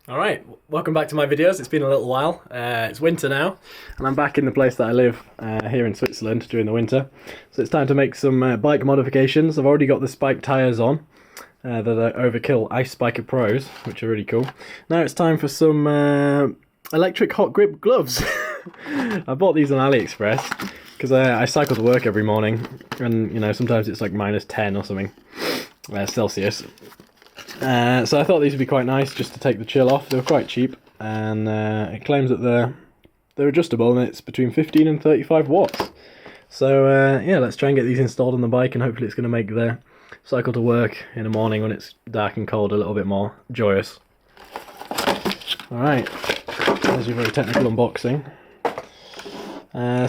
Alright, welcome back to my videos. It's been a little while. It's winter now, and I'm back in the place that I live here in Switzerland during the winter. So it's time to make some bike modifications. I've already got the spike tyres on, that are Overkill Ice Spiker Pros, which are really cool. Now it's time for some electric hot grip gloves. I bought these on AliExpress because I cycle to work every morning, and you know, sometimes it's like -10 or something Celsius. So I thought these would be quite nice just to take the chill off. They were quite cheap, and it claims that they're adjustable and it's between 15 and 35 watts. So yeah, let's try and get these installed on the bike, and hopefully it's going to make the cycle to work in the morning when it's dark and cold a little bit more joyous. Alright, there's your very technical unboxing.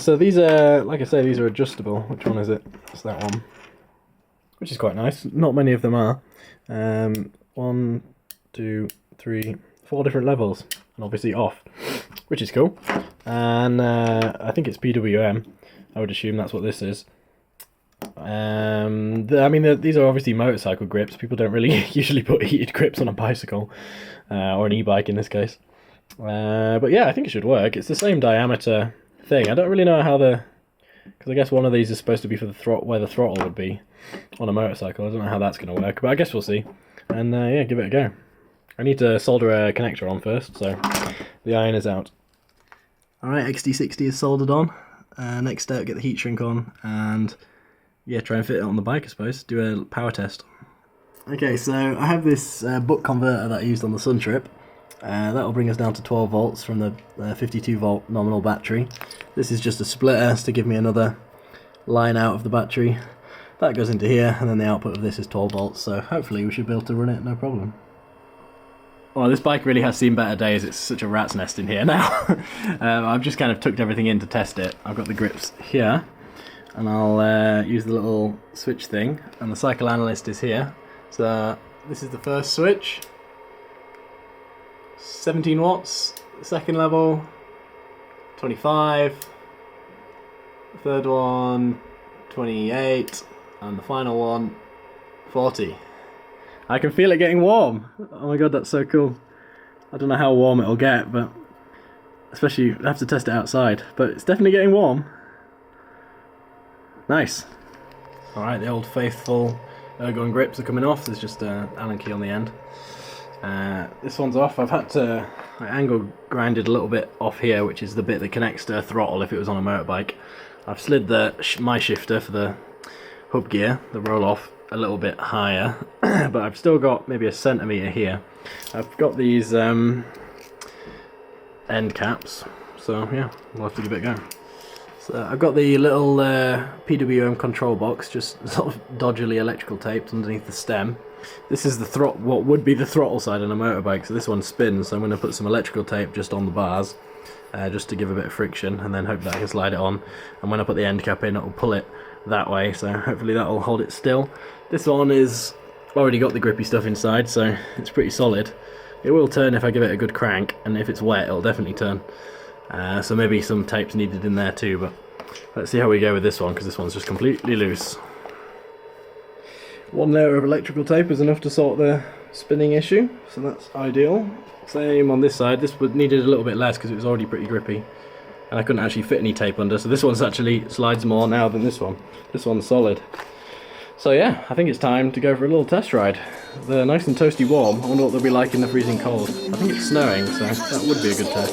So these are, like I say, these are adjustable. Which one is it? It's that one. Which is quite nice. Not many of them are. 1, 2, 3, 4 different levels, and obviously off, which is cool. And I think it's PWM. I would assume that's what this is. I mean, these are obviously motorcycle grips. People don't really usually put heated grips on a bicycle, or an e-bike in this case. But yeah, I think it should work. It's the same diameter thing. I don't really know how because I guess one of these is supposed to be for the where the throttle would be on a motorcycle. I don't know how that's going to work, but I guess we'll see. And yeah, give it a go. I need to solder a connector on first, so the iron is out. Alright, XD60 is soldered on. Next step, get the heat shrink on, and yeah, try and fit it on the bike, I suppose. Do a power test. Okay, so I have this buck converter that I used on the Sun trip. That will bring us down to 12 volts from the 52 volt nominal battery. This is just a splitter to give me another line out of the battery. That goes into here, and then the output of this is 12 volts, so hopefully we should be able to run it no problem. Well, this bike really has seen better days. It's such a rat's nest in here now. I've just kind of tucked everything in to test it. I've got the grips here, and I'll use the little switch thing, and the cycle analyst is here. So this is the first switch. 17 watts, second level, 25, the third one, 28, and the final one, 40. I can feel it getting warm. Oh my god, that's so cool. I don't know how warm it'll get, but especially I have to test it outside, but it's definitely getting warm. Nice. Alright, the old faithful ergon grips are coming off. There's just an Allen key on the end. This one's off. I've had to angle grinded a little bit off here, which is the bit that connects to a throttle if it was on a motorbike. I've slid my shifter for the hub gear, the roll off, a little bit higher, but I've still got maybe a centimetre here. I've got these end caps, so yeah, we'll have to give it a go. So I've got the little PWM control box, just sort of dodgily electrical taped underneath the stem. This is the what would be the throttle side on a motorbike, so this one spins, so I'm going to put some electrical tape just on the bars, just to give a bit of friction, and then hope that I can slide it on, and when I put the end cap in, it'll pull it that way, so hopefully that'll hold it still. This one is already got the grippy stuff inside, so it's pretty solid. It will turn if I give it a good crank, and if it's wet, it'll definitely turn. So maybe some tape's needed in there too, but let's see how we go with this one, because this one's just completely loose. One layer of electrical tape is enough to sort the spinning issue, so that's ideal. Same on this side. This needed a little bit less because it was already pretty grippy, and I couldn't actually fit any tape under, so this one's actually slides more now than this one. This one's solid. So yeah, I think it's time to go for a little test ride. They're nice and toasty warm. I wonder what they'll be like in the freezing cold. I think it's snowing, so that would be a good test.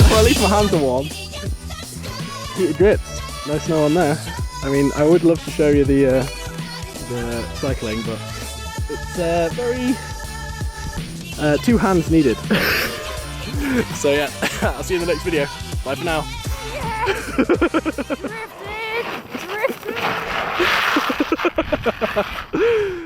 Well, at least my hands are warm. Heated grips. No snow on there. I mean, I would love to show you the cycling, but it's very two hands needed. So yeah, I'll see you in the next video. Bye for now. Drifting.